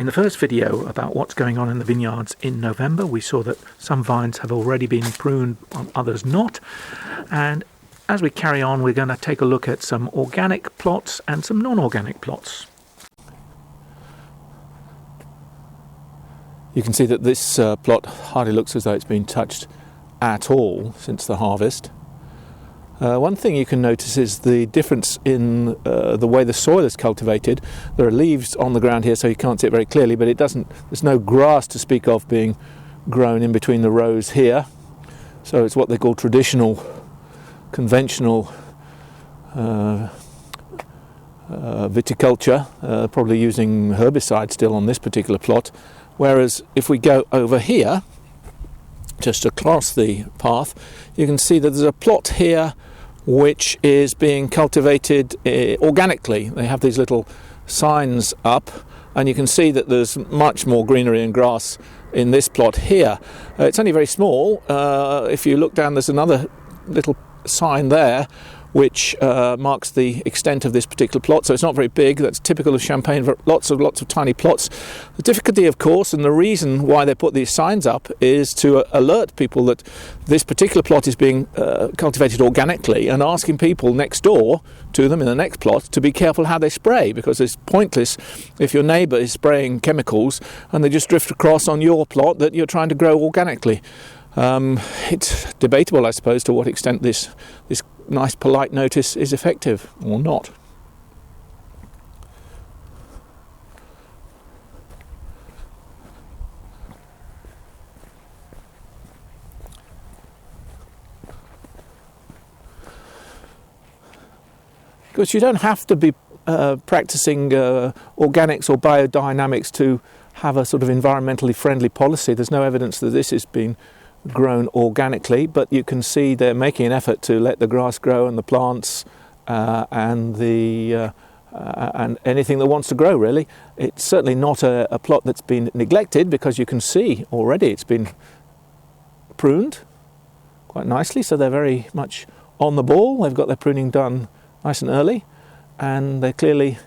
In the first video about what's going on in the vineyards in November, we saw that some vines have already been pruned, others not. And as we carry on, we're going to take a look at some organic plots and some non-organic plots. You can see that this plot hardly looks as though it's been touched at all since the harvest. One thing you can notice is the difference in the way the soil is cultivated. There are leaves on the ground here, so you can't see it very clearly, but there's no grass to speak of being grown in between the rows here. So it's what they call traditional, conventional viticulture, probably using herbicide still on this particular plot. Whereas if we go over here, just across the path, you can see that there's a plot here which is being cultivated organically. They have these little signs up, and you can see that there's much more greenery and grass in this plot here. It's only very small. If you look down, there's another little sign there which marks the extent of this particular plot. So it's not very big. That's typical of Champagne, lots of tiny plots. The difficulty, of course, and the reason why they put these signs up is to alert people that this particular plot is being cultivated organically, and asking people next door to them in the next plot to be careful how they spray, because it's pointless if your neighbour is spraying chemicals and they just drift across on your plot that you're trying to grow organically. It's debatable, I suppose, to what extent this nice polite notice is effective or not. Because you don't have to be practicing organics or biodynamics to have a sort of environmentally friendly policy. There's no evidence that this has been grown organically, but you can see they're making an effort to let the grass grow and the plants and anything that wants to grow, really. It's certainly not a plot that's been neglected, because you can see already it's been pruned quite nicely, so they're very much on the ball. They've got their pruning done nice and early, and they clearly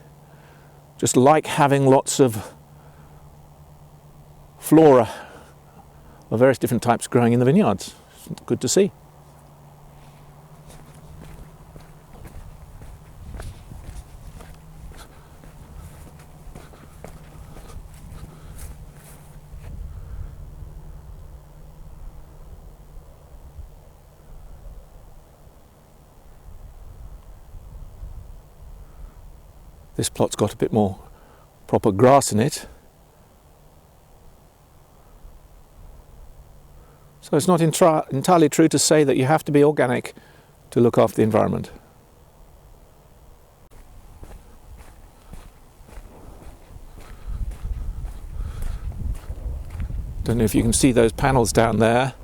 just like having lots of flora of various different types growing in the vineyards. It's good to see. This plot's got a bit more proper grass in it. So it's not entirely true to say that you have to be organic to look after the environment. Don't know if you can see those panels down there,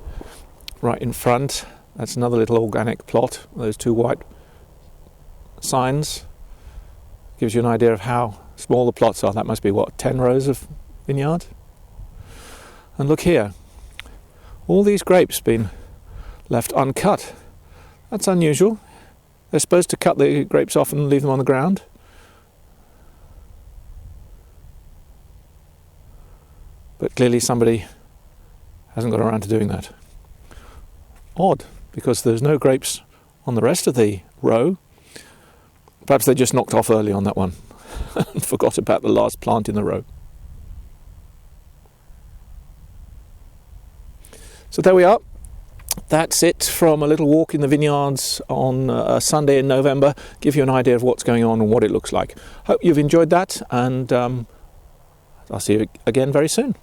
right in front. That's another little organic plot. Those two white signs gives you an idea of how small the plots are. That must be, what, 10 rows of vineyard? And look here. All these grapes been left uncut. That's unusual. They're supposed to cut the grapes off and leave them on the ground. But clearly somebody hasn't got around to doing that. Odd, because there's no grapes on the rest of the row. Perhaps they just knocked off early on that one and forgot about the last plant in the row. So there we are. That's it from a little walk in the vineyards on a Sunday in November. Give you an idea of what's going on and what it looks like. Hope you've enjoyed that, and I'll see you again very soon.